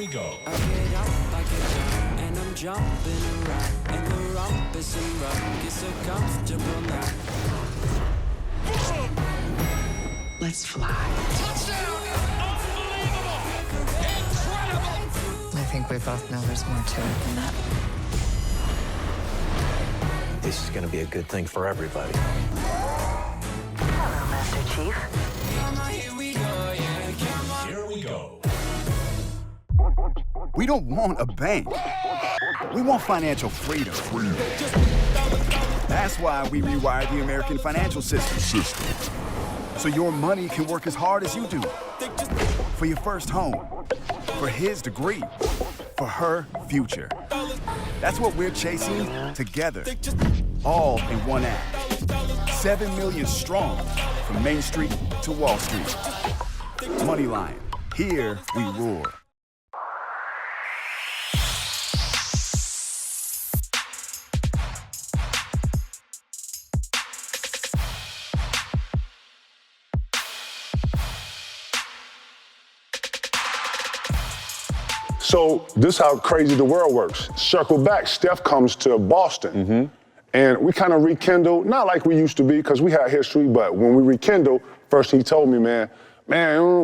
we go. I get up, I get down, and I'm jumping around. And the rump is in rough, it's so comfortable now. Let's fly. Touchdown! Unbelievable! Incredible! I think we both know there's more to it than that. This is gonna be a good thing for everybody. Hello, Master Chief. Here we go, yeah, come on. Here we go. We don't want a bank. We want financial freedom. That's why we rewired the American financial system. So your money can work as hard as you do. For your first home, for his degree, for her future. That's what we're chasing together, all in one app. 7 million strong, from Main Street to Wall Street. Moneyline, here we roar. So this is how crazy the world works. Circle back, Steph comes to Boston. And we kind of rekindle, not like we used to be, because we had history, but when we rekindle, first he told me, man,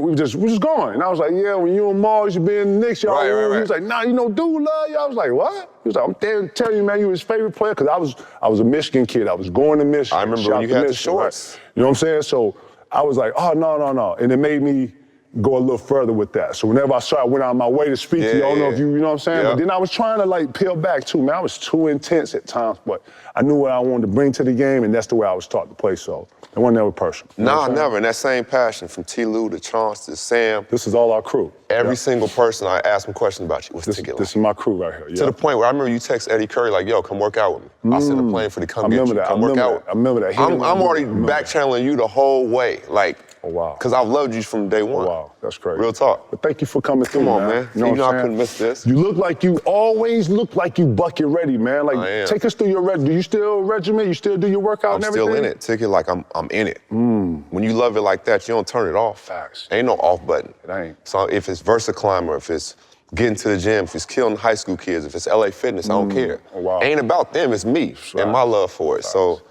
we just going. And I was like, yeah, when you and Ma used to be in the Knicks, y'all. Right. He was like, nah, dude love you. I was like, what? He was like, I'm there to tell you, man, you his favorite player, because I was a Michigan kid. I was going to Michigan. I remember when you had the shorts. Right? You know what I'm saying? So I was like, oh, no. And it made me go a little further with that. So whenever I went out of my way to speak to you, I don't know if you know what I'm saying? Yeah. But then I was trying to like peel back too, man. I was too intense at times, but I knew what I wanted to bring to the game, and that's the way I was taught to play, so it wasn't never personal. You know Nah, what I'm saying? never. And that same passion from T. Lou to Chauncey to Sam. This is all our crew. Every single person I asked them questions about you was This ticket is my crew right here. Yeah. To the point where I remember you text Eddie Curry like, yo, come work out with me. I'll send a plane for you to come get you. Come work out. I remember that. I'm already back channeling you the whole way. Like, oh, wow. Because I've loved you from day one. Oh, wow, that's crazy. Real talk. But thank you for coming through, Come on, man. You know, You know what I I'm couldn't saying? miss this. You always look like you bucket ready, man. Like, I am. take us through your do you still regiment? You still do your workout and I'm everything? still in it. Ticket like I'm in it. When you love it like that, you don't turn it off. Facts. Ain't no off button. It ain't. So if it's Versa Climber, if it's getting to the gym, if it's killing high school kids, if it's LA Fitness, I don't care. Oh, wow. Ain't about them, it's me and my love for it. So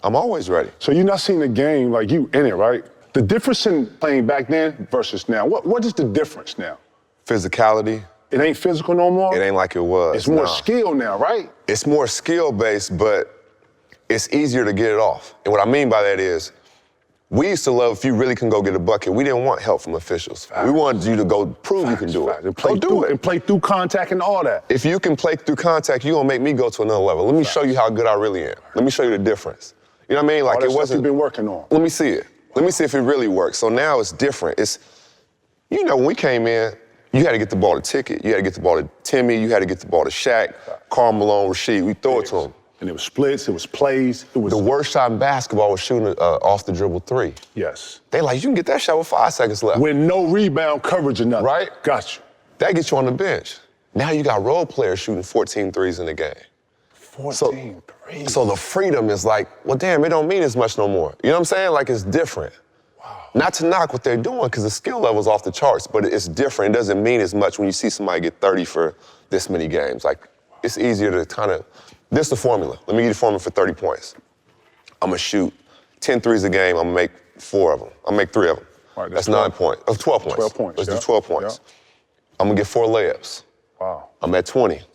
I'm always ready. So you're not seeing the game like you in it, right? The difference in playing back then versus now, what is the difference now? Physicality. It ain't physical no more? It ain't like it was. It's more nah. skill now, right? It's more skill-based, but it's easier to get it off. And what I mean by that is, we used to love if you really can go get a bucket. We didn't want help from officials. Facts. We wanted you to go prove you can do it. And play Go do through it. And play through contact and all that. If you can play through contact, you're gonna make me go to another level. Let me show you how good I really am. Let me show you the difference. You know what I mean? Like All that it stuff wasn't. you've been working on. Let me see it. Let me see if it really works. So now it's different. It's, you know, when we came in, you had to get the ball to Ticket. You had to get the ball to Timmy. You had to get the ball to Shaq, Karl Malone, Rasheed. We throw it to them. And it was splits, it was plays, it was... The worst shot in basketball was shooting off the dribble three. Yes. They like, you can get that shot with 5 seconds left. With no rebound coverage or nothing. Right? Got you. That gets you on the bench. Now you got role players shooting 14 threes in the game. 14 threes. So the freedom is like, well, damn, it don't mean as much no more. You know what I'm saying? Like, it's different. Wow. Not to knock what they're doing, because the skill level's off the charts, but it's different. It doesn't mean as much when you see somebody get 30 for this many games. Like, it's easier to kind of, this is the formula. Let me give you the formula for 30 points. I'm gonna shoot 10 threes a game, I'm gonna make 4 of them. I'm gonna make 3 of them. Right, that's 9 points. Oh, 12 points. 12 points, Let's yeah. do 12 points. Yeah. I'm gonna get 4 layups. Wow. I'm at 20. Dang.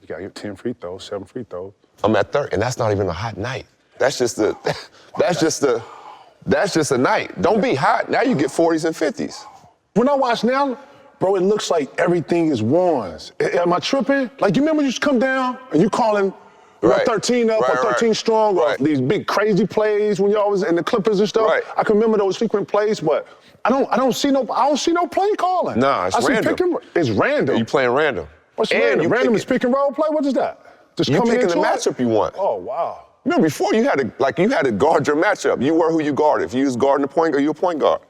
You got your 10 free throws, 7 free throws. I'm at 30, and that's not even a hot night. That's just a night. Don't be hot. Now you get 40s and 50s. When I watch now, bro, it looks like everything is ones. Am I tripping? Like, you remember you just come down and you calling Right. 13 up Right, or 13 strong or Right. these big crazy plays when y'all was in the Clippers and stuff. Right. I can remember those frequent plays, but I don't see no play calling. Nah, it's I see random. It's random. You playing random. What's And random? you Random is picking- pick and roll play? What is that? Just You coming picking the into it? matchup you want. Oh, wow. You know, before you had to guard your matchup. You were who you guarded. If you was guarding the point guard, you a point guard.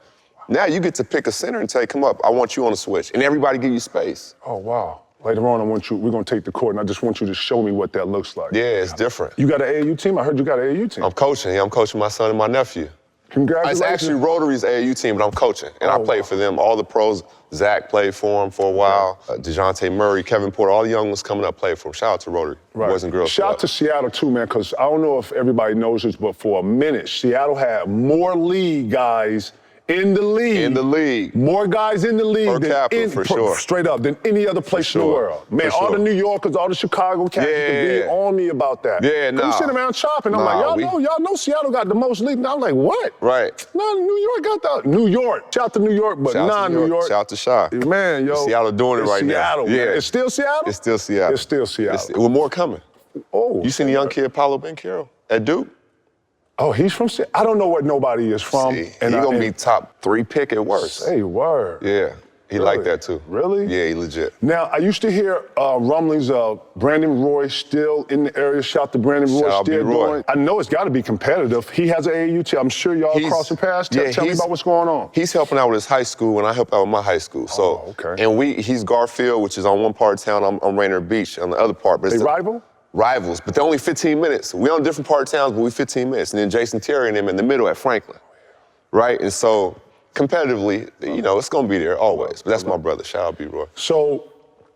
Now you get to pick a center and say, come up, I want you on the switch. And everybody give you space. Oh, wow. Later on, we're going to take the court, and I just want you to show me what that looks like. Yeah, it's different. You got an AAU team? I heard you got an AAU team. I'm coaching my son and my nephew. Congratulations. It's actually Rotary's AAU team, but I'm coaching, and I played for them. All the pros, Zach played for him for a while. DeJounte Murray, Kevin Porter, all the young ones coming up played for him. Shout out to Rotary, Boys and Girls Shout Club. out to Seattle too, man, because I don't know if everybody knows this, but for a minute, Seattle had more league guys in the league. In the league. More guys in the league Per capita, for sure. Straight up, than any other place in the world. Man, all the New Yorkers, all the Chicago cats could be on me about that. Yeah, We sit around chopping. I'm like, y'all know Seattle got the most league. And I'm like, what? Right. No, New York got the New York. Shout out to New York, but non-New York. Shout out to Shy. Man, yo. Seattle doing it right Seattle, now. man. Yeah. It's still Seattle? It's still Seattle. It's still Seattle. With more coming. Oh. You seen the young kid, Paulo Banchero, at Duke? Oh, he's from Seattle? I don't know what nobody is from. He's going to be top 3 pick at worst. Say word. Yeah. He like that too. Really? Yeah, he legit. Now, I used to hear rumblings of Brandon Roy still in the area. Shout out to Brandon Roy. Shout out still B-Roy. doing. I know it's got to be competitive. He has an AAU team. I'm sure y'all crossing paths. Tell me about what's going on. He's helping out with his high school, and I help out with my high school. So, and he's Garfield, which is on one part of town. I'm Rainier Beach on the other part. But they rival? Rivals, but they're only 15 minutes. We're on different part of towns, but we're 15 minutes. And then Jason Terry and them in the middle at Franklin, right? And so, competitively, you know, it's going to be there always. But that's my brother. Shout out B-Roy. So,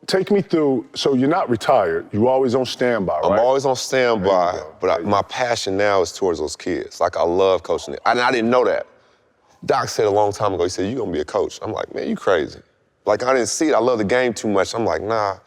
take me through, so you're not retired. You're always on standby, right? I'm always on standby, but my passion now is towards those kids. Like, I love coaching it. And I didn't know that. Doc said a long time ago, he said, you're going to be a coach. I'm like, man, you crazy. Like, I didn't see it. I love the game too much. I'm like, nah.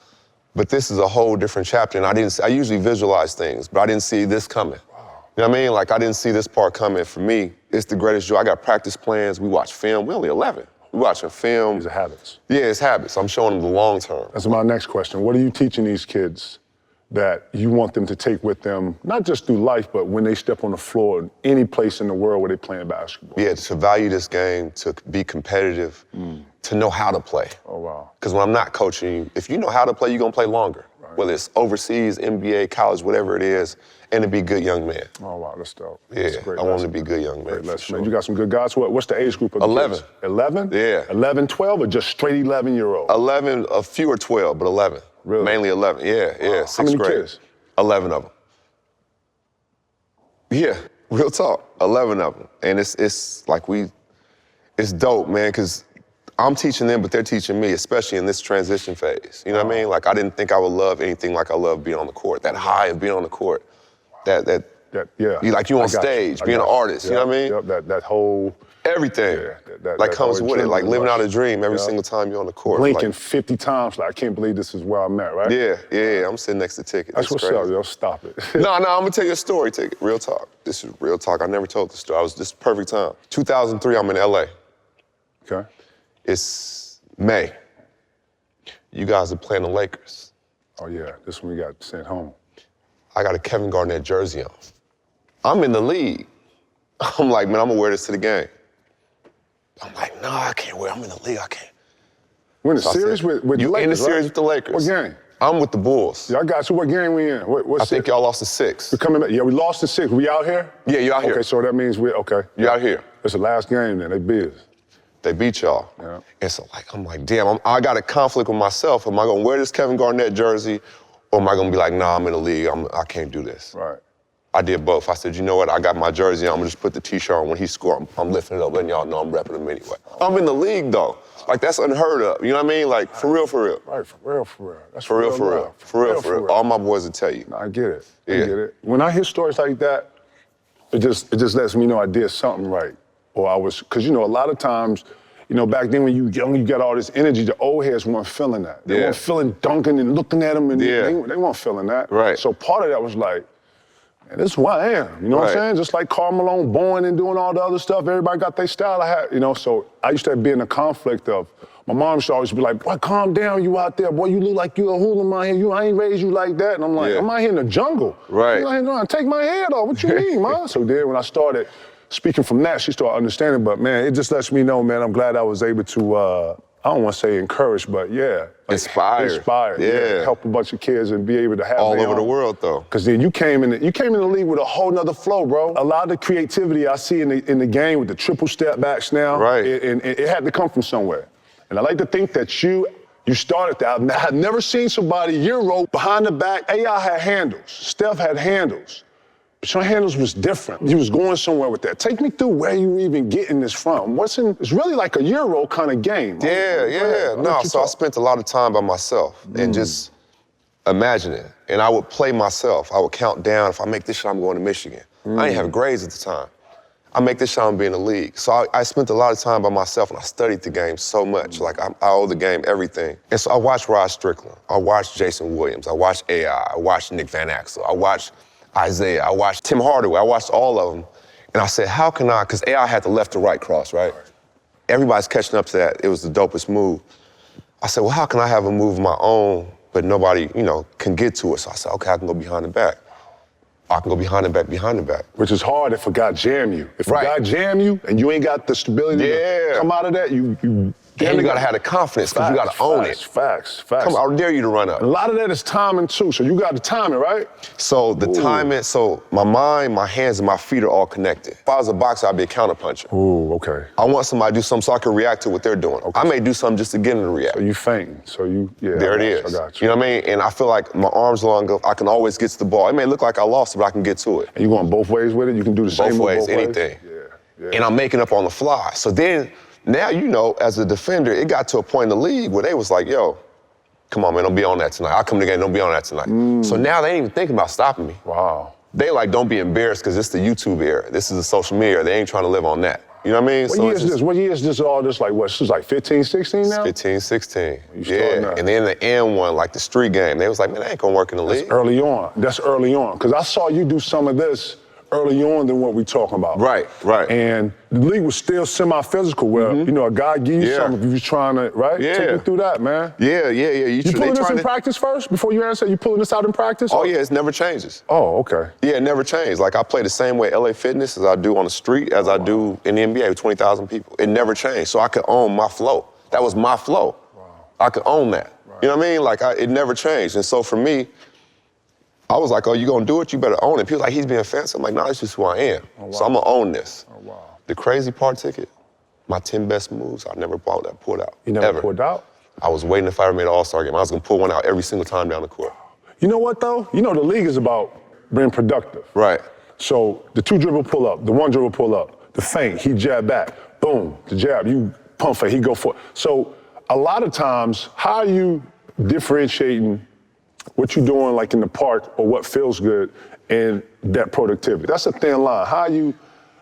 But this is a whole different chapter, and I usually visualize things, but I didn't see this coming. Wow. You know what I mean? Like, I didn't see this part coming. For me, it's the greatest joy. I got practice plans. We watch film. We're only 11. We're watching film. These are habits. Yeah, it's habits. I'm showing them the long term. That's my next question. What are you teaching these kids that you want them to take with them, not just through life, but when they step on the floor in any place in the world where they're playing basketball? Yeah, to value this game, to be competitive, to know how to play. Oh, wow. Because when I'm not coaching you, if you know how to play, you're going to play longer. Right. Whether it's overseas, NBA, college, whatever it is, and to be a good young man. Oh, wow, that's dope. Yeah, that's great. I want to be a good young man. Great sure. Man, you got some good guys. What's the age group of the 11. kids? 11? Yeah. 11, 12, or just straight 11-year-old? 11, a few are 12, but 11. Really? Mainly 11, yeah, Wow. sixth How many grade. kids? 11 of them. Yeah, real talk, 11 of them. And it's like it's dope, man, because I'm teaching them, but they're teaching me, especially in this transition phase. You know what I mean? Like, I didn't think I would love anything like I love being on the court. That high of being on the court. Yeah. You on stage, being an artist, you know what I mean? Yep, that whole... Everything, that comes with it, like living out a dream every Yeah. single time you're on the court. Blinking like, 50 times, like, I can't believe this is where I'm at, right? Yeah, I'm sitting next to Ticket. That's what's crazy. up, yo, stop it. No, I'm gonna tell you a story, Ticket. Real talk. This is real talk. I never told this story. This is perfect time. 2003, I'm in LA. Okay. It's May. You guys are playing the Lakers. Oh, yeah, this one we got sent home. I got a Kevin Garnett jersey on. I'm in the league. I'm like, man, I'm gonna wear this to the game. I'm like, nah, I can't wear it. I'm in the league, I can't. We're in the series with the You Lakers, in the series right? with the Lakers. What game? I'm with the Bulls. Yeah, I got you. What game we in? I think y'all lost to 6. We're coming back. Yeah, we lost to 6. We out here? Yeah, you out here. Okay, so that means okay. You out here. It's the last game then. They beat us. They beat y'all. Yeah. And so, like, I'm like, damn, I got a conflict with myself. Am I gonna wear this Kevin Garnett jersey, or am I gonna be like, nah, I'm in the league. I can't do this. Right. I did both. I said, you know what? I got my jersey on. I'm gonna just put the t-shirt on. When he score, I'm lifting it up, letting y'all know I'm repping him anyway. I'm in the league, though. Like, that's unheard of. You know what I mean? Like, for real, for real. Right, for real. That's For real, for real. love. For real. All my boys will tell you. No, I get it. I Yeah. get it. When I hear stories like that, it just lets me know I did something right. Or I was, because, you know, a lot of times, you know, back then when you young, you got all this energy, the old heads weren't feeling that. They weren't feeling Duncan and looking at him, and they weren't feeling that. Right. So part of that was like, man, this is who I am. You know what I'm saying? Just like Karl Malone, Bowen, and doing all the other stuff. Everybody got their style. I had, you know, so I used to be in a conflict of, my mom used to always be like, boy, calm down, you out there. Boy, you look like you a hooligan out here. I ain't raised you like that. And I'm like, I'm out here in the jungle. Right. I'm out here trying to take my head off. What you mean, man? So then when I started speaking from that, she started understanding. But, man, it just lets me know, man, I'm glad I was able to, I don't want to say encourage, but, yeah. Like, Inspired. Yeah. Help a bunch of kids and be able to have all over the world, though. Because then you came in the league with a whole nother flow, bro. A lot of the creativity I see in the game with the triple step backs now, it had to come from somewhere. And I like to think that you started that. I had never seen somebody Euro behind the back. AI had handles. Steph had handles. But your handles was different. You was going somewhere with that. Take me through where you were even getting this from. It's really like a Euro kind of game. Yeah. No, so I spent a lot of time by myself and just imagining. And I would play myself. I would count down. If I make this shot, I'm going to Michigan. I didn't have grades at the time. I make this shot, I'm being in the league. So I spent a lot of time by myself and I studied the game so much. Like I owe the game everything. And so I watched Rod Strickland. I watched Jason Williams. I watched AI. I watched Nick Van Axel. I watched Isaiah. I watched Tim Hardaway. I watched all of them. And I said, how can I, because AI had the left to right cross, right? Everybody's catching up to that. It was the dopest move. I said, well, how can I have a move of my own, but nobody, can get to it? So I said, okay, I can go behind the back. I can go behind the back. Which is hard if a guy jam you. If a guy jam you and you ain't got the stability to come out of that, you gotta have the confidence because you gotta own it. Facts. Come on, I dare you to run up. A lot of that is timing too, so you got the timing, right? So the timing, so my mind, my hands, and my feet are all connected. If I was a boxer, I'd be a counterpuncher. Ooh, okay. I want somebody to do something so I can react to what they're doing. Okay. I may do something just to get them to react. So you feinting, There it is. I got you know what I mean? And I feel like my arms long enough, I can always get to the ball. It may look like I lost it, but I can get to it. And you going both ways with it? You can do the same move both ways? Anything. Yeah. And I'm making up on the fly. So then, now, as a defender, it got to a point in the league where they was like, yo, come on, man, don't be on that tonight. I'll come to the game, don't be on that tonight. So now they ain't even thinking about stopping me. Wow. They like, don't be embarrassed because it's the YouTube era. This is the social media era. They ain't trying to live on that. You know what I mean? What year is this all this, like, what, this is like 15, 16 now? 15, 16. Yeah, and then the end one, like the street game, they was like, man, that ain't gonna work in the league. That's early on. Because I saw you do some of this early on than what we talking about. Right. And the league was still semi-physical where, a guy give you something if you was trying to, right? Yeah. Take me through that, man. Yeah. You pulling this in practice first before you answer? You pulling this out in practice? Oh, yeah, it never changes. Oh, okay. Yeah, it never changes. Like I play the same way LA Fitness as I do on the street, as I do in the NBA with 20,000 people. It never changed. So I could own my flow. That was my flow. Wow. I could own that. Right. You know what I mean? Like it never changed. And so for me, I was like, oh, you gonna do it? You better own it. People like, he's being fancy. I'm like, no, that's just who I am. Oh, wow. So I'm gonna own this. Oh, wow. The crazy part, Ticket, my 10 best moves, I never pulled out. You never pulled out? I was waiting if I ever made an All-Star game. I was gonna pull one out every single time down the court. You know what, though? The league is about being productive. Right. So the 2 dribble pull up, the 1 dribble pull up, the feint, he jab back, boom, the jab, you pump fake, he go for it. So a lot of times, how are you differentiating what you're doing like in the park or what feels good and that productivity? That's a thin line. How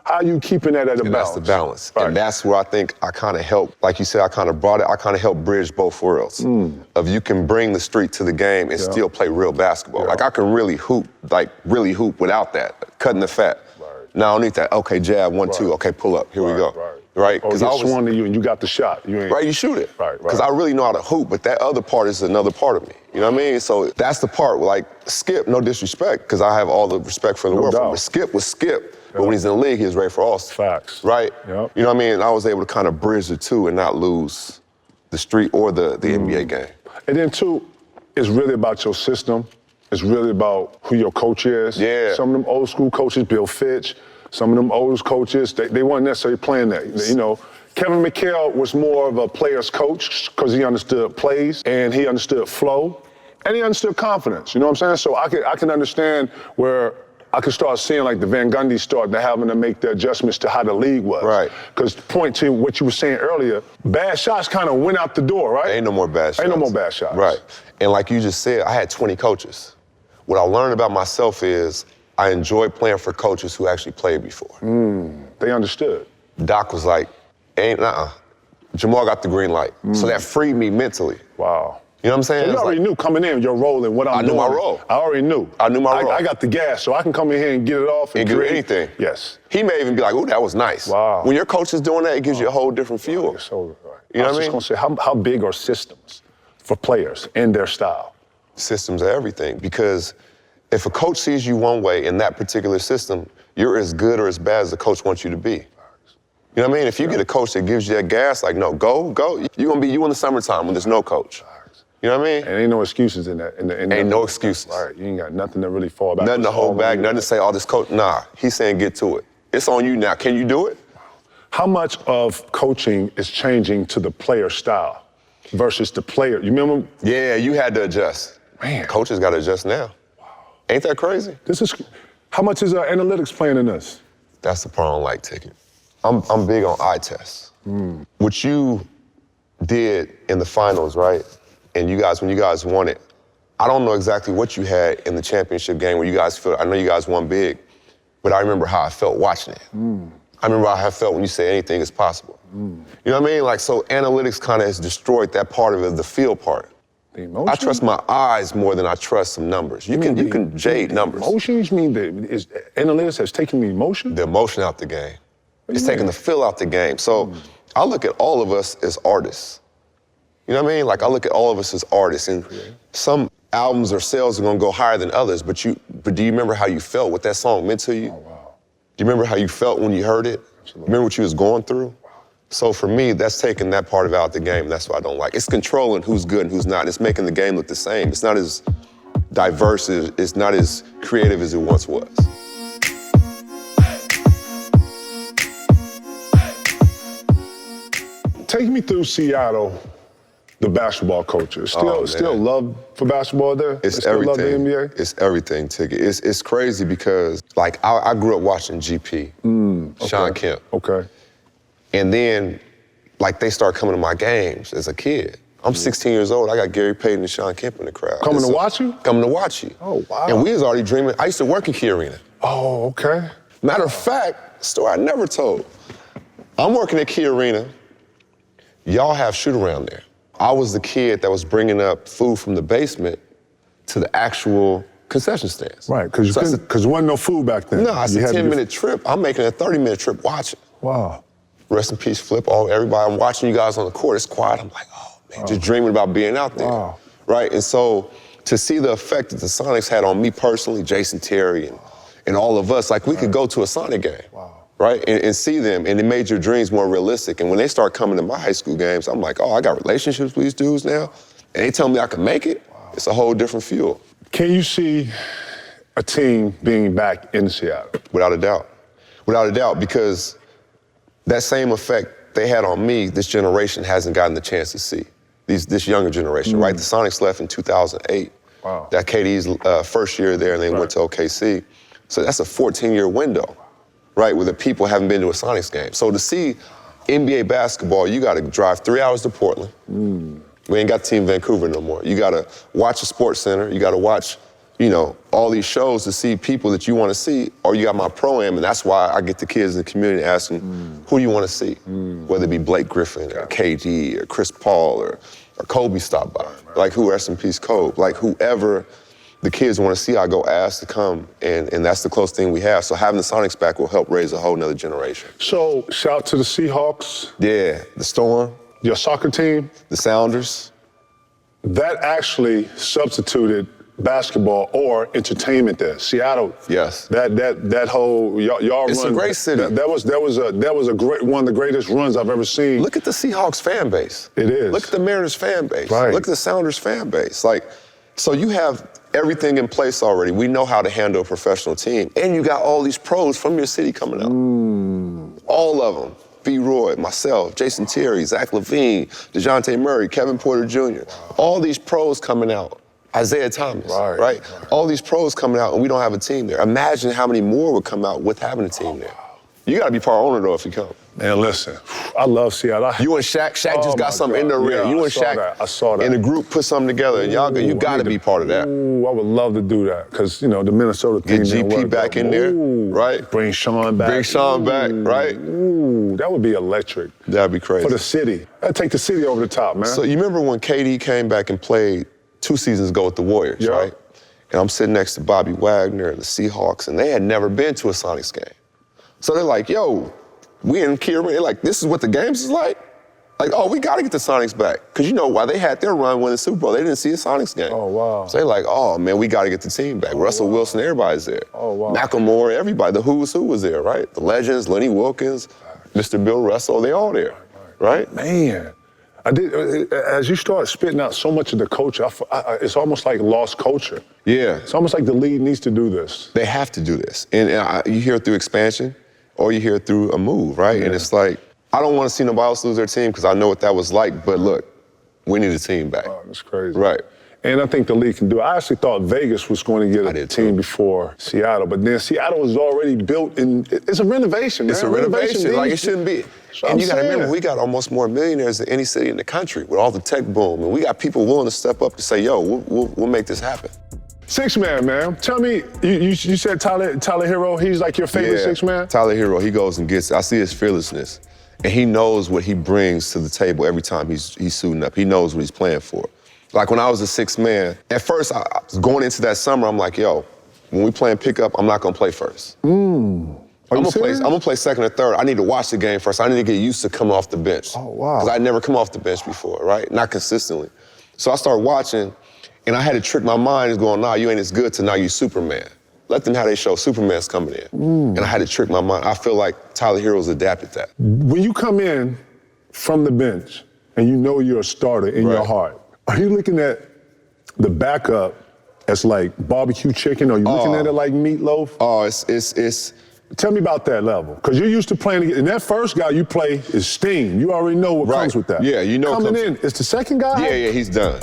are you keeping that at a balance? That's the balance. Right. And that's where I think I kind of help, like you said, I kind of brought it, I kind of helped bridge both worlds. Of you can bring the street to the game and still play real basketball. Like I can really hoop without that, cutting the fat. Right. Now I don't need that, okay, jab, 1, 2, okay, pull up, here we go. Right? Because I was swung to you and you got the shot. You shoot it. Right. Because I really know how to hoop, but that other part is another part of me. You know what I mean? So that's the part, like Skip, no disrespect, because I have all the respect for the world. But Skip was Skip, but when he's in the league, he was ready for All-Star. Facts. Right? Yep. You know what I mean? And I was able to kind of bridge the two and not lose the street or the NBA game. And then, too, it's really about your system. It's really about who your coach is. Yeah. Some of them old school coaches, Bill Fitch, some of them old coaches, they weren't necessarily playing that. Kevin McHale was more of a player's coach because he understood plays and he understood flow and he understood confidence. You know what I'm saying? So I can understand where I could start seeing like the Van Gundy start to having to make the adjustments to how the league was. Right. Because point to what you were saying earlier, bad shots kind of went out the door, right? Ain't no more bad shots. Ain't no more bad shots. Right. And like you just said, I had 20 coaches. What I learned about myself is I enjoy playing for coaches who actually played before. They understood. Doc was like, Jamal got the green light. So that freed me mentally. Wow. You know what I'm saying? So you already knew coming in your role and what I'm doing. I knew my role. I already knew. I knew my role. I got the gas, so I can come in here and get it off and do anything. Yes. He may even be like, ooh, that was nice. Wow. When your coach is doing that, it gives you a whole different feel. Right. So, right. You know what I mean? I was just going to say, how big are systems for players and their style? Systems are everything, because if a coach sees you one way in that particular system, you're as good or as bad as the coach wants you to be. You know what I mean? If you get a coach that gives you that gas, like, no, go, you're going to be you in the summertime when there's no coach. You know what I mean? And ain't no excuses in that. Ain't no excuses. All right, you ain't got nothing to really fall back. Nothing to hold back, nothing to say, oh, this coach, nah. He's saying get to it. It's on you now. Can you do it? How much of coaching is changing to the player style versus the player? You remember? Yeah, you had to adjust. Man. Coaches got to adjust now. Wow. Ain't that crazy? How much is analytics playing in this? That's the part I don't like, Ticket. I'm big on eye tests. What you did in the finals, right? And when you guys won it, I don't know exactly what you had in the championship game where you guys felt, I know you guys won big, but I remember how I felt watching it. I remember how I felt when you say anything is possible. You know what I mean? Like, so analytics kind of has destroyed that part of it, the feel part. The emotion? I trust my eyes more than I trust some numbers. You can jade numbers. Emotions? You mean analytics has taken the emotion? The emotion out the game. It's taking the feel out the game. So I look at all of us as artists. You know what I mean? Like, I look at all of us as artists, and some albums or sales are gonna go higher than others, but do you remember how you felt, what that song meant to you? Oh, wow. Do you remember how you felt when you heard it? Absolutely. Remember what you was going through? Wow. So for me, that's taking that part of it out the game. That's what I don't like. It's controlling who's good and who's not. It's making the game look the same. It's not as diverse, it's not as creative as it once was. Take me through Seattle, the basketball culture. Still love for basketball there? It's still everything. Love the NBA? It's everything, Ticket. It's crazy because, like, I grew up watching GP, Sean Kemp. Okay. And then, like, they start coming to my games as a kid. I'm 16 years old. I got Gary Payton and Sean Kemp in the crowd. Coming to watch you? Coming to watch you. Oh, wow. And we was already dreaming. I used to work in Key Arena. Oh, okay. Matter of fact, story I never told. I'm working at Key Arena. Y'all have shoot-around there. I was the kid that was bringing up food from the basement to the actual concession stands. Right, because there wasn't no food back then. No, it's a 10-minute trip. I'm making a 30-minute trip watching. Wow. Rest in peace, Flip, everybody. I'm watching you guys on the court. It's quiet. I'm like, oh, man, just dreaming about being out there. Wow. Right? And so to see the effect that the Sonics had on me personally, Jason Terry, and all of us, like, we could go to a Sonic game. Wow. Right? And see them, and it made your dreams more realistic. And when they start coming to my high school games, I'm like, oh, I got relationships with these dudes now, and they tell me I can make it. Wow. It's a whole different fuel. Can you see a team being back in Seattle? Without a doubt. Without a doubt, because that same effect they had on me, this generation hasn't gotten the chance to see. This younger generation, right? The Sonics left in 2008. Wow. That KD's first year there, and they went to OKC. So that's a 14-year window. Right, where the people haven't been to a Sonics game. So to see NBA basketball, you gotta drive 3 hours to Portland. We ain't got the team in Vancouver no more. You gotta watch the Sports Center, you gotta watch, all these shows to see people that you wanna see, or you got my pro-am, and that's why I get the kids in the community asking, who do you wanna see? Whether it be Blake Griffin, or KG, or Chris Paul, or Kobe stop by. Like, who, rest in peace, Kobe. Like, whoever the kids want to see, I go ask to come, and that's the close thing we have. So having the Sonics back will help raise a whole nother generation. So, shout to the Seahawks. Yeah, the Storm. Your soccer team. The Sounders. That actually substituted basketball or entertainment there. Seattle. Yes. That whole y'all it's run. It's a great city. That was a great one of the greatest runs I've ever seen. Look at the Seahawks fan base. It is. Look at the Mariners fan base. Right. Look at the Sounders fan base. Like, so you have everything in place already. We know how to handle a professional team. And you got all these pros from your city coming out. All of them. B. Roy, myself, Jason Terry, Zach LaVine, DeJounte Murray, Kevin Porter Jr. All these pros coming out. Isaiah Thomas, right? All these pros coming out, and we don't have a team there. Imagine how many more would come out with having a team there. You got to be part owner, though, if you come. Man, listen, I love Seattle. You and Shaq just got something in the ring. Yeah, you and Shaq I saw that. in the group put something together, and you got to be part of that. Ooh, I would love to do that, because, the Minnesota team. Get GP back in there, right? Bring Sean back. Bring Sean back, right? Ooh, that would be electric. That'd be crazy. For the city. That'd take the city over the top, man. So you remember when KD came back and played 2 seasons ago with the Warriors, right? And I'm sitting next to Bobby Wagner and the Seahawks, and they had never been to a Sonics game. So they're like, yo, we in Key Arena, like, this is what the games is like? Like, oh, we got to get the Sonics back. Because while they had their run winning the Super Bowl, they didn't see a Sonics game. Oh, wow. So they're like, oh, man, we got to get the team back. Russell Wilson, everybody's there. Oh, wow. Macklemore, everybody. The who's who was there, right? The legends, Lenny Wilkins, Mr. Bill Russell, they all there, right? Man. As you start spitting out so much of the culture, it's almost like lost culture. Yeah. It's almost like the league needs to do this. They have to do this. And you hear it through expansion, or you hear it through a move, right? Yeah. And it's like, I don't want to see nobody else lose their team because I know what that was like, but look, we need a team back. Oh, that's crazy. Right. And I think the league can do it. I actually thought Vegas was going to get a team before Seattle, but then Seattle was already built, and it's a renovation, man. It's a renovation, like it shouldn't be. And you got to remember, we got almost more millionaires than any city in the country with all the tech boom, and we got people willing to step up to say, yo, we'll make this happen. Six man. Tell me, you said Tyler Hero, he's like your favorite six man? Tyler Hero, he goes and gets, I see his fearlessness, and he knows what he brings to the table every time he's suiting up. He knows what he's playing for. Like when I was a sixth man, at first, I was going into that summer, I'm like, yo, when we playing pickup, I'm not gonna play first. I'm gonna play second or third. I need to watch the game first. I need to get used to coming off the bench. Oh, wow. Because I'd never come off the bench before, right? Not consistently. So I started watching, and I had to trick my mind and going, nah, you ain't as good till now you Superman. Let them have their show. Superman's coming in. And I had to trick my mind. I feel like Tyler Hero's adapted that. When you come in from the bench and you know you're a starter in your heart, are you looking at the backup as like barbecue chicken? Or are you looking at it like meatloaf? Oh, it's. Tell me about that level, because you're used to playing, and that first guy you play is steam. You already know what comes with that. Yeah, you know. Coming in, it's the second guy? Yeah, he's done.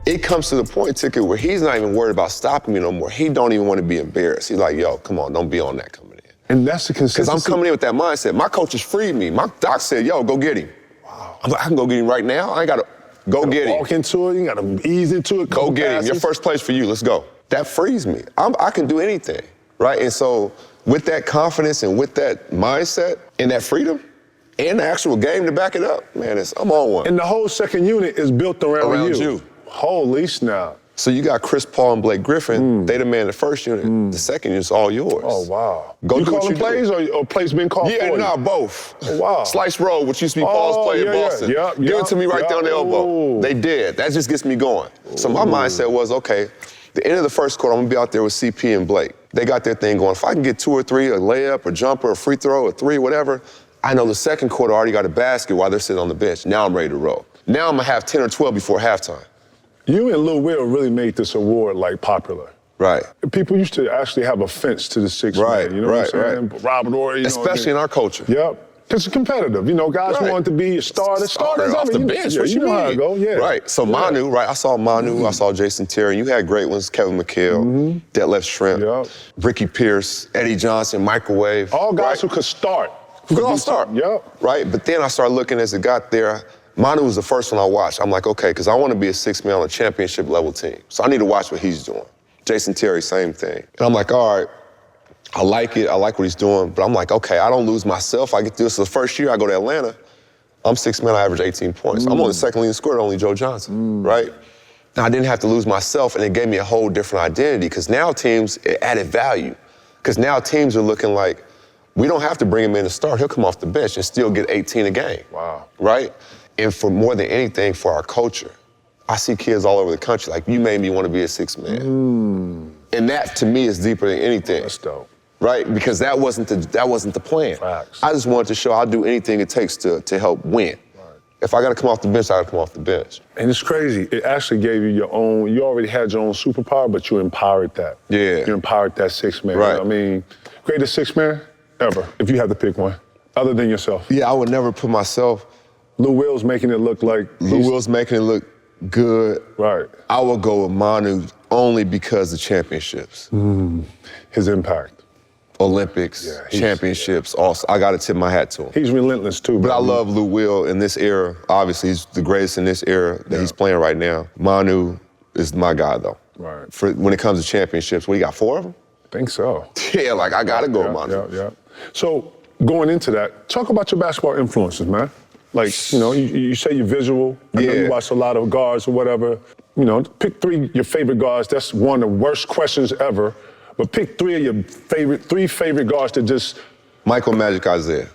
It comes to the point, Ticket, where he's not even worried about stopping me no more. He don't even want to be embarrassed. He's like, yo, come on, don't be on that coming in. And that's the consistency. Because I'm coming in with that mindset. My coach has freed me. My doc said, yo, go get him. Wow. I'm like, I can go get him right now. I ain't got to go get him. Walk into it, you got to ease into it. Go get him. Your first place for you, let's go. That frees me. I can do anything, right? And so with that confidence and with that mindset and that freedom and the actual game to back it up, man, I'm on one. And the whole second unit is built around you. Holy snap. So you got Chris Paul and Blake Griffin. They the man in the first unit. The second unit's all yours. Oh, wow. Go you do calling plays or plays being called for you? Yeah, both. Oh, wow. Slice roll, which used to be Paul's play in Boston. Give it to me right there on the elbow. They did. That just gets me going. So my mindset was, okay, the end of the first quarter, I'm going to be out there with CP and Blake. They got their thing going. If I can get 2 or 3, a layup, a jumper, a free throw, a 3, whatever, I know the second quarter I already got a basket while they're sitting on the bench. Now I'm ready to roll. Now I'm going to have 10 or 12 before halftime. You and Lil Will really made this award, like, popular. Right. People used to actually have a fence to the six man, you know what I'm saying? Robert Horry, especially in our culture. Yep. Because it's competitive. You know, guys want to be a starter. Starters off the bench. You know how it go. Right. So Manu, right? I saw Manu. I saw Jason Terry. You had great ones. Kevin McHale, Detlef Shrimp, Ricky Pierce, Eddie Johnson, Microwave. All guys who could start. Who could all start. Right. But then I started looking as it got there. Manu was the first one I watched. I'm like, okay, because I want to be a six-man on a championship level team. So I need to watch what he's doing. Jason Terry, same thing. And I'm like, all right, I like it. I like what he's doing. But I'm like, okay, I don't lose myself. I get this. So the first year I go to Atlanta, I'm 6 man, I average 18 points. I'm on the second leading scorer, only Joe Johnson, right? And I didn't have to lose myself, and it gave me a whole different identity, because now teams, it added value. Because now teams are looking like, we don't have to bring him in to start. He'll come off the bench and still get 18 a game. Wow. Right? And for more than anything, for our culture, I see kids all over the country like, you made me want to be a 6 man. And that, to me, is deeper than anything. That's dope. Right? Because that wasn't the plan. Facts. I just wanted to show I'll do anything it takes to help win. Right. If I got to come off the bench, I got to come off the bench. And it's crazy. It actually gave you your own, you already had your own superpower, but you empowered that. Yeah. You empowered that 6 man. Right. You know what I mean, greatest 6 man ever, if you had to pick one, other than yourself. Yeah, I would never put myself. Lil Will's making it look like Lil Will's making it look good. Right. I will go with Manu only because of championships. His impact. Olympics, championships, also. I got to tip my hat to him. He's relentless too. But I love Lil Will in this era. Obviously, he's the greatest in this era that he's playing right now. Manu is my guy, though. Right. For when it comes to championships, what, you got 4 of them? I think so. Yeah, like I got to go with Manu. Yeah. So going into that, talk about your basketball influences, man. Like, you know, you say you're visual. I know you watch a lot of guards or whatever. You know, pick 3 your favorite guards. That's one of the worst questions ever. But pick 3 of your three favorite guards that just... Michael, Magic, Isaiah.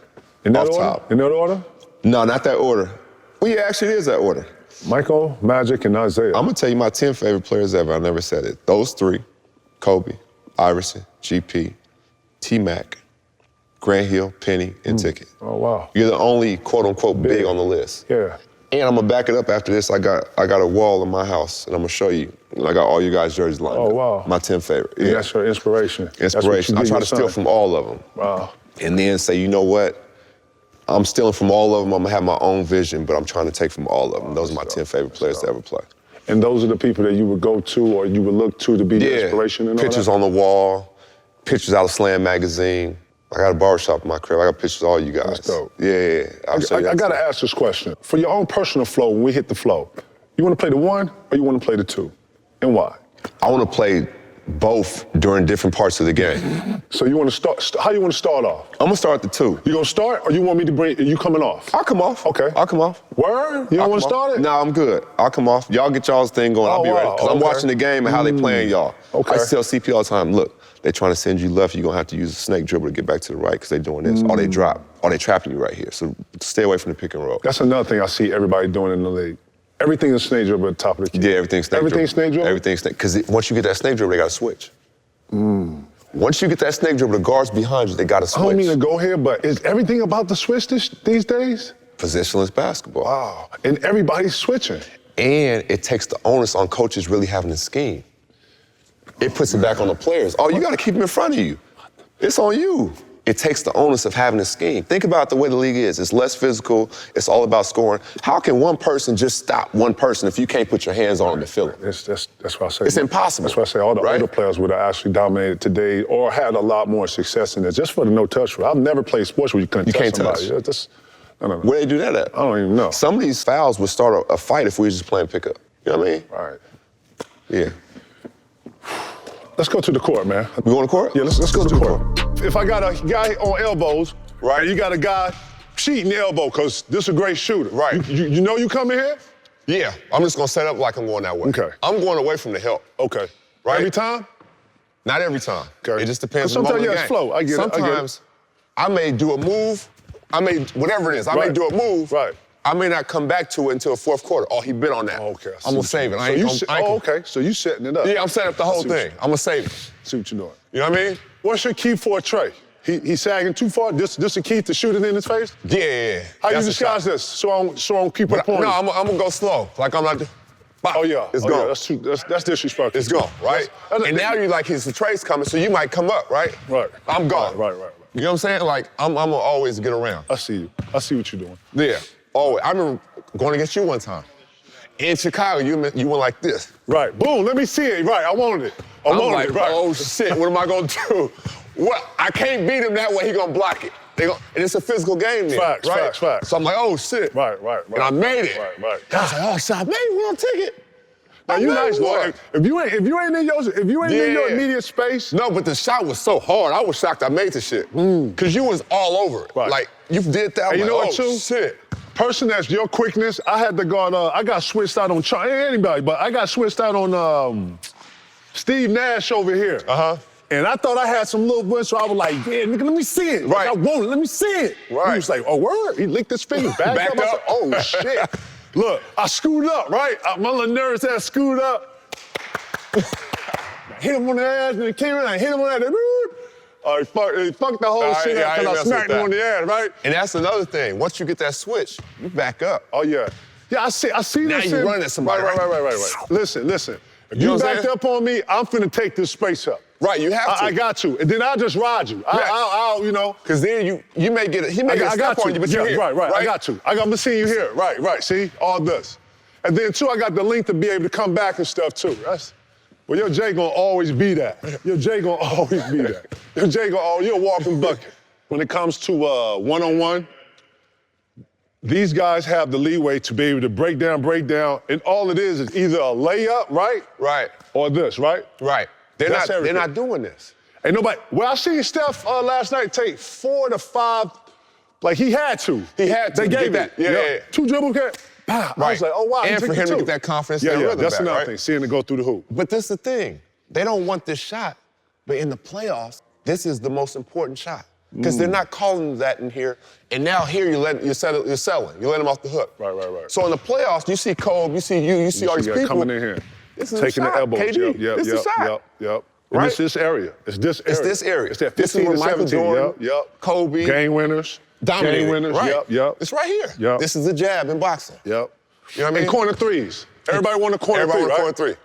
In that off order? top. In that order? No, not that order. Well, yeah, actually it is that order. Michael, Magic, and Isaiah. I'm going to tell you my 10 favorite players ever. I never said it. Those 3, Kobe, Iverson, GP, T-Mac, Grant Hill, Penny, and Ticket. Oh, wow. You're the only quote-unquote big on the list. Yeah. And I'm going to back it up after this. I got a wall in my house, and I'm going to show you. And I got all you guys' jerseys lined up. Oh, wow. My 10 favorite. Yeah. That's your inspiration. Inspiration. I try to steal from all of them. Wow. And then say, you know what? I'm stealing from all of them. I'm gonna have my own vision, but I'm trying to take from all of them. Those are my 10 favorite players to ever play. And those are the people that you would go to or you would look to be your inspiration and all pictures that? on the wall, pictures out of Slam magazine. I got a barbershop in my crib. I got pictures of all you guys. That's dope. Yeah. I got to ask this question. For your own personal flow, when we hit the flow, you want to play the 1 or you want to play the 2? And why? I want to play both during different parts of the game. So you want to start, how you want to start off? I'm going to start at the 2. You going to start or you want me to bring, are you coming off? I'll come off. Okay. I'll come off. Word? You don't want to start it? No, I'm good. I'll come off. Y'all get y'all's thing going. I'll be ready. Because I'm watching the game and how they playing y'all. Okay. I tell CP all the time, look, they're trying to send you left. You're going to have to use a snake dribble to get back to the right because they're doing this. Or they drop. Or they trapping you right here. So stay away from the pick and roll. That's another thing I see everybody doing in the league. Everything is snake dribble at the top of the key. Yeah, everything's snake dribble. Everything's snake dribble? Everything's snake. Because once you get that snake dribble, they got to switch. Once you get that snake dribble, the guards behind you, they got to switch. I don't mean to go here, but is everything about the switch these days? Positionless basketball. Wow. And everybody's switching. And it takes the onus on coaches really having a scheme. It puts it back on the players. Oh, you got to keep them in front of you. It's on you. It takes the onus of having a scheme. Think about the way the league is. It's less physical. It's all about scoring. How can one person just stop one person if you can't put your hands on them and feel it? That's what I say. It's impossible. That's why I say all the older players would have actually dominated today or had a lot more success in it just for the no-touch rule. I've never played sports where you couldn't touch somebody. Touch. I don't know. Where they do that at? I don't even know. Some of these fouls would start a fight if we were just playing pickup. You know what I mean? All right. Yeah. Let's go to the court, man. We going to court? Yeah, let's go to the court. If I got a guy on elbows, right, you got a guy cheating the elbow because this is a great shooter. Right. You know you coming here? Yeah. I'm just going to set up like I'm going that way. Okay. I'm going away from the help. Okay. Right? Every time? Not every time. Okay. It just depends on the sometimes, moment it's flow. I get Sometimes I may do a move. Whatever it is, I may do a move. Right. I may not come back to it until the fourth quarter. Oh, he bit on that. Okay. I'm going to save it. Okay. So you setting it up. Yeah, I'm setting up the whole thing. I'm going to save it. See what you're doing. You know what I mean? What's your key for a Trey? He sagging too far? This a key to shoot it in his face? Yeah. How you disguise this? So I don't keep it pointing? No, I'm going to go slow. Like I'm not... Oh, yeah. It's gone. Yeah, that's disrespectful. It's gone, right? And now you're like, the trade's coming, so you might come up, right? Right. I'm gone. Right. You know what I'm saying? Like, I'm going to always get around. I see you. I see what you're doing. Yeah. Always. I remember going against you one time. In Chicago, you went like this. Right. Boom, let me see it. Right, I wanted it. I'm like, oh, shit, what am I going to do? What? I can't beat him that way. He going to block it. And it's a physical game there, Facts. So I'm like, oh, shit. Right. And I made it. Right. I was like, oh, shit, I made one ticket. Now, you nice, boy. If you ain't in your immediate space. No, but the shot was so hard. I was shocked I made the shit. Because you was all over it. Right. Like, you did that. And you know what, too? Shit. Person that's your quickness, I had to guard, I got switched out on anybody, but I got switched out on Steve Nash over here. And I thought I had some little bit, so I was like, yeah, nigga, let me see it. Right. Like, I want it, let me see it. Right. He was like, oh, word? He licked his finger, backed up. I said, oh, shit. Look, I screwed up, right? My little nervous ass screwed up. Hit him on the ass, and it came in, I hit him on the ass. He fucked the whole shit up because I smacked him on the ass, right? And that's another thing. Once you get that switch, you back up. Oh, yeah. Yeah, I see now this. Now you running at somebody, right. Listen. If you backed up on me, I'm finna take this space up. Right, you have to. I got to. And then I'll just ride you. I'll you know. Because then you may get he may get a step on you, but you're here. Right. I got to. I'm seeing you here. Right. See? All this. And then, too, I got the length to be able to come back and stuff, too. Well, your Jay gonna always be that. Your Jay gonna always be that. Your Jay you're a walking bucket. When it comes to one-on-one, these guys have the leeway to be able to break down, and all it is either a layup, right? Right. Or this, right? Right. They're not doing this. Ain't nobody. Well, I seen Steph last night take 4 to 5. Like he had to. They gave that. Yeah. 2 dribble carry. Right. I was like, oh wow. And for him to get that confidence, and rhythm that's back, another thing. Seeing it go through the hoop. But this is the thing. They don't want this shot, but in the playoffs, this is the most important shot. Because they're not calling that in here, and now here you're selling. You let them off the hook. Right. So in the playoffs, you see Kobe, you see all these people coming in here, this is taking a shot, the elbows. KD. Yep. This is a shot. Yep. Right? It's this area. It's this area. It's that 15 this is where to Michael 17. Jordan, Yep. Kobe, game winners, dominating. Game winners. Right. Yep. It's right here. Yep. This is a jab in boxing. Yep. You know what I mean? And corner threes. Everybody want a corner three, right? Corner three.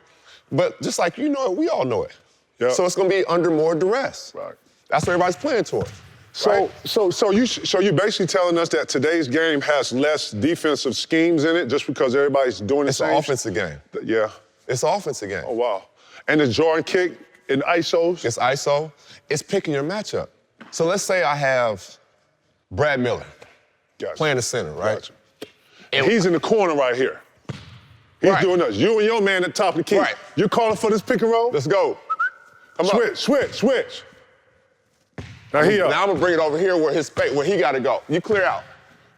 But just like you know it, we all know it. Yep. So it's going to be under more duress. Right. That's what everybody's playing toward. So you're basically telling us that today's game has less defensive schemes in it just because everybody's doing the same? It's an offensive game. Yeah. It's an offensive game. Oh, wow. And the Jordan kick in ISOs? It's ISO. It's picking your matchup. So let's say I have Brad Miller playing the center, right? Gotcha. And he's in the corner right here. He's doing us. You and your man at the top of the key. Right. You calling for this pick and roll? Let's go. Come on. Switch. Now he up. Now I'm gonna bring it over here where he gotta go. You clear out.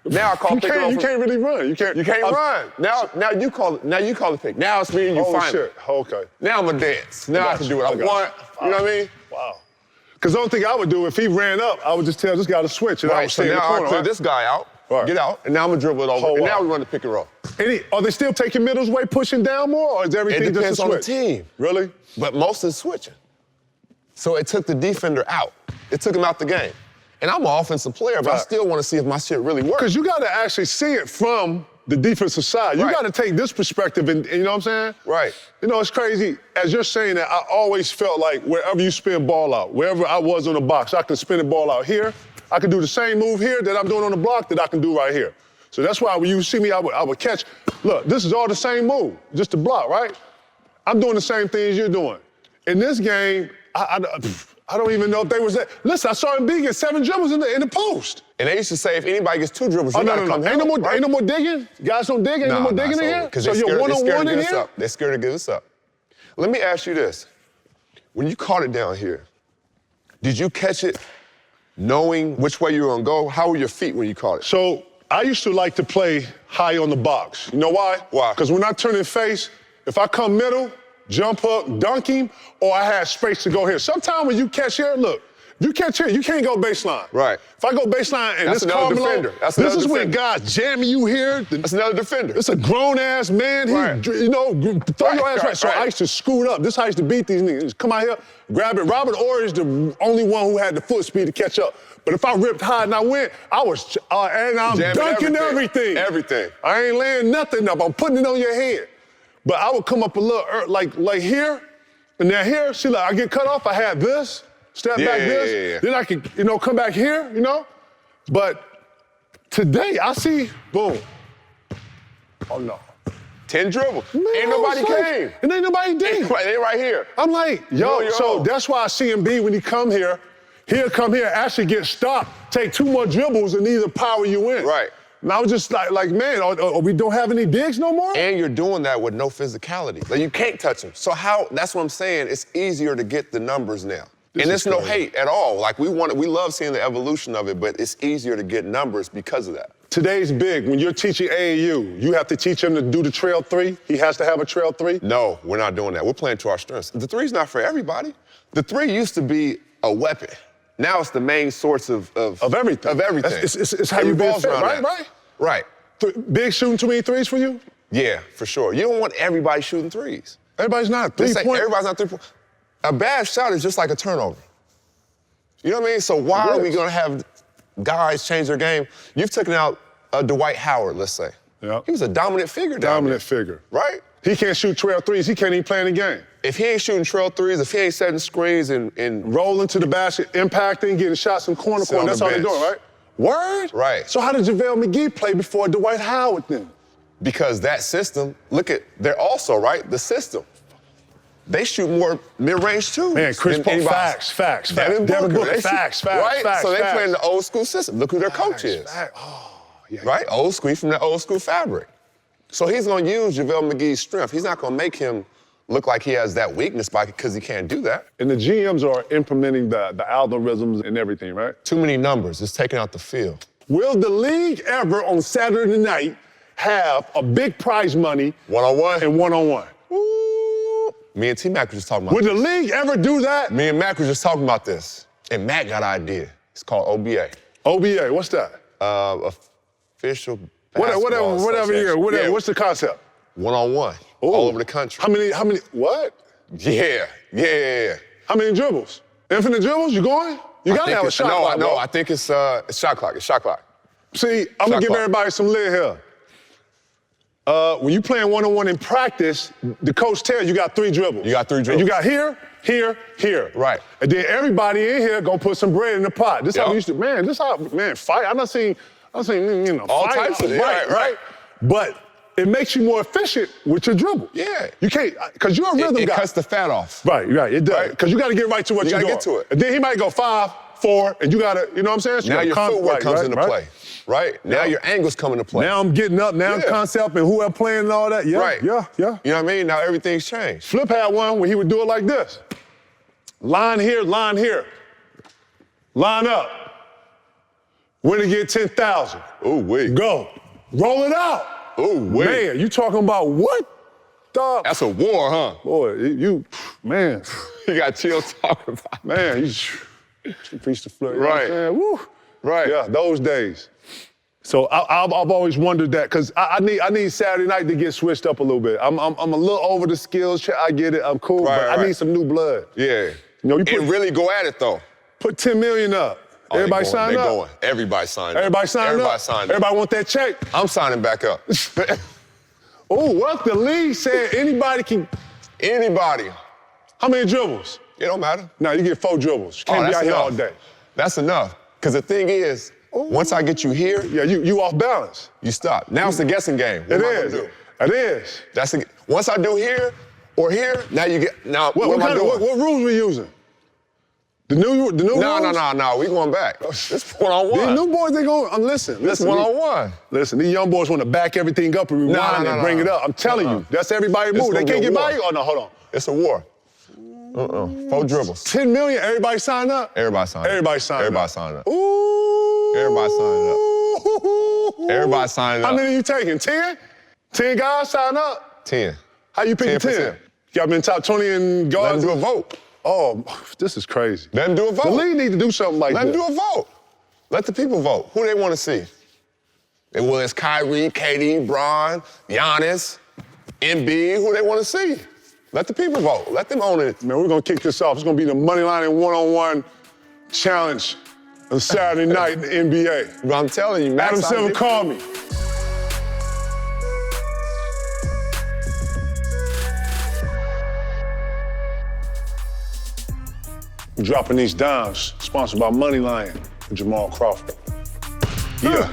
Now I call pick and roll. You can't really run. You can't run. Now you call it. Now you call the pick. Now it's me and you finally. Shit. Okay. Now I'm gonna dance. Now I can do what I want. Wow. You know what I mean? Wow. Because the only thing I would do if he ran up, I would just tell this guy to switch and I would So stay in the now corner. I clear this guy out. Right. Get out, and now I'm gonna dribble it over. And now we run the pick and roll. Are they still taking middles away, pushing down more, or is everything It depends just a on the switch? team. Really? But most is switching. So it took the defender out. It took him out the game. And I'm an offensive player, but I still want to see if my shit really works. Because you got to actually see it from the defensive side. You got to take this perspective, and you know what I'm saying? Right. You know, it's crazy. As you're saying that, I always felt like wherever you spin ball out, wherever I was on the box, I could spin the ball out here. I could do the same move here that I'm doing on the block that I can do right here. So that's why when you see me, I would catch. Look, this is all the same move, just the block, right? I'm doing the same thing as you're doing. In this game, I don't even know if they was there. Listen, I saw Embiid get 7 dribbles in the post. And they used to say if anybody gets 2 dribbles, you gotta come help, Ain't no more digging? Guys don't dig? Ain't no more digging in here? Because So you're one-on-one in here? here? They're scared to give us up. Let me ask you this. When you caught it down here, did you catch it knowing which way you were gonna go? How were your feet when you caught it? So I used to like to play high on the box. You know why? Why? Because when I turn in face, if I come middle, jump up, dunk him, or I had space to go here. Sometimes when you catch here, look, if you catch here, you can't go baseline. Right. If I go baseline and That's this another Carmelo, defender. That's this another is when defender. guys jamming you here. That's another defender. It's a grown-ass man. Right. Throw your ass right. So right. I used to scoot up. This is how I used to beat these niggas. Come out here, grab it. Robert Horry is the only one who had the foot speed to catch up. But if I ripped high and I went, and I'm Jamming dunking everything. Everything. I ain't laying nothing up. I'm putting it on your head. But I would come up a little, like here, and then here, see, like I get cut off, I had this, step back this, then I could, come back here, But today, I see, boom. Oh, no. 10 dribbles. Man, ain't nobody came. And ain't nobody did. They right here. I'm like, so that's why I see Embiid when he come here, he'll come here, actually get stopped, take 2 more dribbles, and either power you in. Right. And I was just like, man, we don't have any digs no more? And you're doing that with no physicality. Like, you can't touch them. So that's what I'm saying, it's easier to get the numbers now. And there's no hate at all. Like, we love seeing the evolution of it, but it's easier to get numbers because of that. Today's big. When you're teaching AAU, you have to teach him to do the trail 3? He has to have a trail 3? No, we're not doing that. We're playing to our strengths. The 3's not for everybody. The 3 used to be a weapon. Now it's the main source of everything. Of everything. It's how you build fit, right? Right. Big shooting too many 3s for you? Yeah, for sure. You don't want everybody shooting 3s. Everybody's not 3-point. Everybody's not 3-point. A bad shot is just like a turnover. You know what I mean? So why are we gonna have guys change their game? You've taken out Dwight Howard, let's say. Yeah. He was a dominant figure down there. Figure. Right? He can't shoot trail 3s. He can't even play in the game. If he ain't shooting trail 3s, if he ain't setting screens and rolling to the basket, impacting, getting shots in corner, that's all they're doing, right? Word? Right. So how did JaVale McGee play before Dwight Howard then? Because that system, they're also, right, the system. They shoot more mid-range too. Man, Chris Paul, facts. Devin Booker, facts. Right? So they play in the old school system. Look who their coach is. Right? Old school, from that old school fabric. So he's going to use JaVale McGee's strength. He's not going to make him look like he has that weakness because he can't do that. And the GMs are implementing the algorithms and everything, right? Too many numbers. It's taking out the field. Will the league ever on Saturday night have a big prize money one-on-one and one-on-one? Me and T-Mac were just talking about Would the league ever do that? Me and Mac were just talking about this. And Mac got an idea. It's called OBA. OBA, what's that? Official whatever year. What's the concept? One-on-one. All over the country. How many, what? Yeah. How many dribbles? Infinite dribbles? You going? You gotta have a shot clock. No, I think it's shot clock. It's shot clock. See, I'm gonna give everybody some lid here. When you playing one-on-one in practice, the coach tells you got 3 dribbles. You got 3 dribbles. And you got here, here, here. Right. And then everybody in here gonna put some bread in the pot. This how Yep. we used to, man, this how, man, fight. I've seen, you know, All fight. types of it. Right. But it makes you more efficient with your dribble. Yeah. You can't, because you're a rhythm It guy. cuts the fat off. Right, it does. Right. Because you got to get right to what You you're gotta doing. get to it. And then he might go 5, 4, and you got to, you know what I'm saying? So Now you your gotta footwork comes into right? play, right? Now your angles come into play. Now I'm getting up, now I'm Yeah. concept and who I'm playing and all that. Yeah, Right. yeah. You know what I mean? Now everything's changed. Flip had one where he would do it like this. Line here, line up. Win to get 10,000. Ooh, wait. Go. Roll it out. Ooh, wait. Man, you talking about what? Dog. That's a war, huh? Boy, man. You got chill talking about. Man, you preach the floor. Right. Woo. Right. Yeah, those days. So I've always wondered that because I need Saturday night to get switched up a little bit. I'm a little over the skills. I get it. I'm cool, Right, but right. I need some new blood. Yeah. You know, you And really go at it, though. put 10 million up. Oh, Everybody they sign up. going. Everybody signed up. Everybody sign up. Everybody signed up. Everybody want that check. I'm signing back up. Oh, well, the league said anybody can. Anybody. How many dribbles? It don't matter. No, you get 4 dribbles. You can't be that's out here enough. all day. That's enough. Because the thing is, once I get you here, Yeah, you off balance. you stop. Now it's a guessing game. What It am I gonna is. do? It is. Once I do here or here, now you get. Now what am I doing? What rules we using? The new rules? No. We going back. This one-on-one. These new boys, they go. Listen. This one-on-one. Listen, these young boys want to back everything up and rewind No. and bring it up. I'm telling you, that's everybody It's move. They gonna can't be a get by war. you. Oh no, hold on. It's a war. 4 dribbles. 10 million. Everybody sign up. Everybody sign up. Everybody sign up. Everybody sign up. Ooh. Everybody signing up. Everybody signing How up. many you taking? 10? 10 guys sign up. 10. How you picking 10? 10%. Y'all been top 20 in Let guards? them do a vote. Oh, this is crazy. Let them do a vote. The league need to do something like Let that. them do a vote. Let the people vote. Who they want to see? Well, it's Kyrie, KD, Bron, Giannis, Embiid. Who they want to see? Let the people vote. Let them own it. Man, we're going to kick this off. It's going to be the money line and one-on-one challenge on Saturday night in the NBA. But I'm telling you, Max, Adam Silver, call me. We're dropping these dimes, sponsored by Moneyline with Jamal Crawford. Yeah.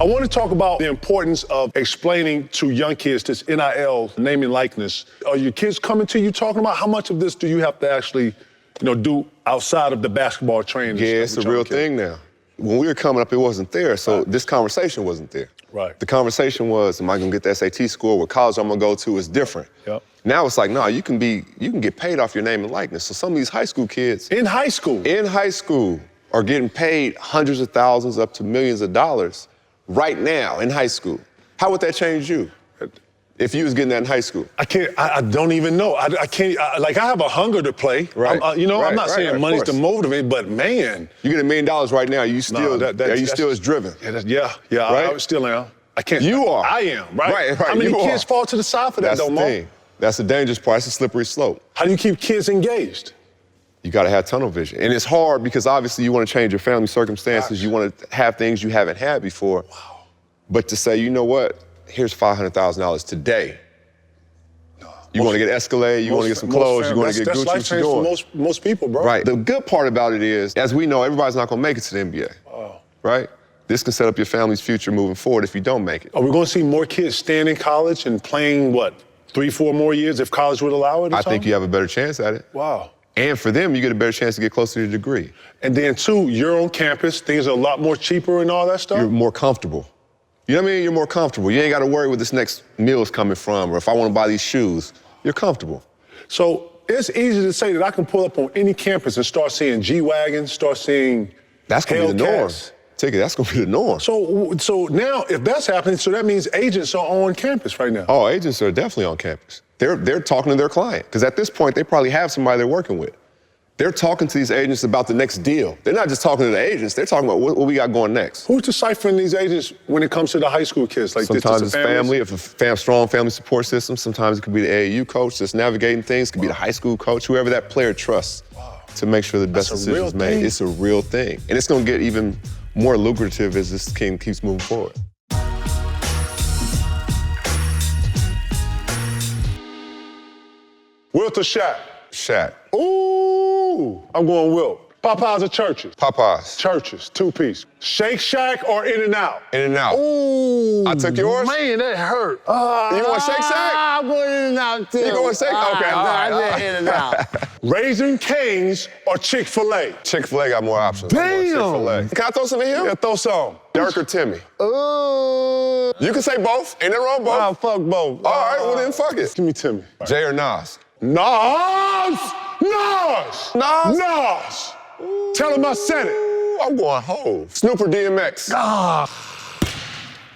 I want to talk about the importance of explaining to young kids this NIL, name and likeness. Are your kids coming to you talking about how much of this do you have to actually, do outside of the basketball training? Yeah, it's a real thing now. When we were coming up, it wasn't there, so this conversation wasn't there. Right. The conversation was, am I gonna get the SAT score? What college I'm gonna go to is different. Yep. Now it's like, no, you can get paid off your name and likeness. So some of these high school kids In high school? are getting paid hundreds of thousands up to millions of dollars right now in high school. How would that change you if you was getting that in high school? I don't even know. I have a hunger to play. Right. I'm not saying of money's the course. motivate, but man. You get $1 million right now, you still, No, are you still as driven? Yeah, Right? I still am. I can't. You are. I am, right? Right, How many you kids are. fall to the side for that, That's though, the Mo? thing. That's the dangerous part. It's a slippery slope. How do you keep kids engaged? You got to have tunnel vision. And it's hard because obviously you want to change your family circumstances. You want to have things you haven't had before. Wow. But to say, you know what? Here's $500,000 today. You want to get Escalade, you want to get some clothes, you want to get That's Gucci, life what you change for doing? most people, bro. Right. The good part about it is, as we know, everybody's not going to make it to the NBA. Wow. Right? This can set up your family's future moving forward if you don't make it. Are we going to see more kids staying in college and playing, 3-4 more years if college would allow it or I something? think you have a better chance at it. Wow. And for them, you get a better chance to get closer to your degree. And then, too, you're on campus. Things are a lot more cheaper and all that stuff. You're more comfortable. You know what I mean? You're more comfortable. You ain't got to worry where this next meal is coming from or if I want to buy these shoes. You're comfortable. So it's easy to say that I can pull up on any campus and start seeing G-Wagons, start seeing That's going to be the norm. Hellcats. Take it. That's going to be the norm. So now, if that's happening, so that means agents are on campus right now. Oh, agents are definitely on campus. They're talking to their client because at this point, they probably have somebody they're working with. They're talking to these agents about the next deal. They're not just talking to the agents. They're talking about what we got going next. Who's deciphering these agents when it comes to the high school kids? Like Sometimes this, it's family, if a strong family support system. Sometimes it could be the AAU coach that's navigating things. It could be the high school coach, whoever that player trusts to make sure the best That's a real decisions made. thing. It's a real thing. And it's going to get even more lucrative as this team keeps moving forward. Wilt or Shaq? Shaq. Ooh, I'm going Wilt. Popeyes or Churches? Popeyes. Churches, two-piece. Shake Shack or In-N-Out? In-N-Out. Ooh. I took yours? Man, that hurt. You want Shake Shack? I'm going In-N-Out too. You going Shake? Okay, all right. I said In-N-Out. Raising Cane's or Chick-fil-A? Chick-fil-A got more options. I'm going Chick-fil-A. Can I throw some in here? Yeah, throw some. Dirk or Timmy? Ooh. You can say both. Ain't nothing wrong with both. Nah, fuck both. All right, well then fuck it. Give me Timmy. Jay or Nas? Nas! Nas! Nas? Nas! Tell him I said it. Ooh, I'm going Hove. Snoop or DMX?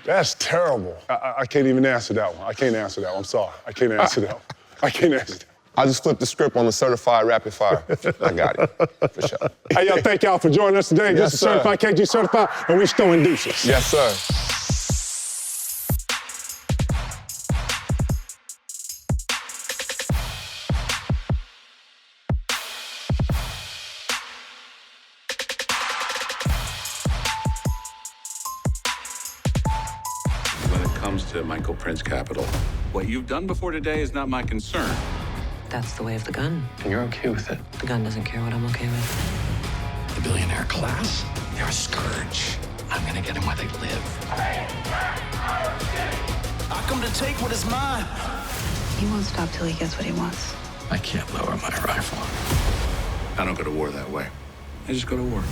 That's terrible. I can't even answer that one. I can't answer that one. I'm sorry. I can't answer that one. I can't answer that. I just flipped the script on the certified rapid fire. I got it, for sure. Hey, y'all, thank y'all for joining us today. Yes, This is Certified KG Certified, and we throwing deuces. Yes, sir. When it comes to Michael Prince Capital, what you've done before today is not my concern. That's the way of the gun. And you're okay with it? The gun doesn't care what I'm okay with. The billionaire class, they're a scourge. I'm gonna get them where they live. I come to take what is mine. He won't stop till he gets what he wants. I can't lower my rifle. I don't go to war that way. I just go to war.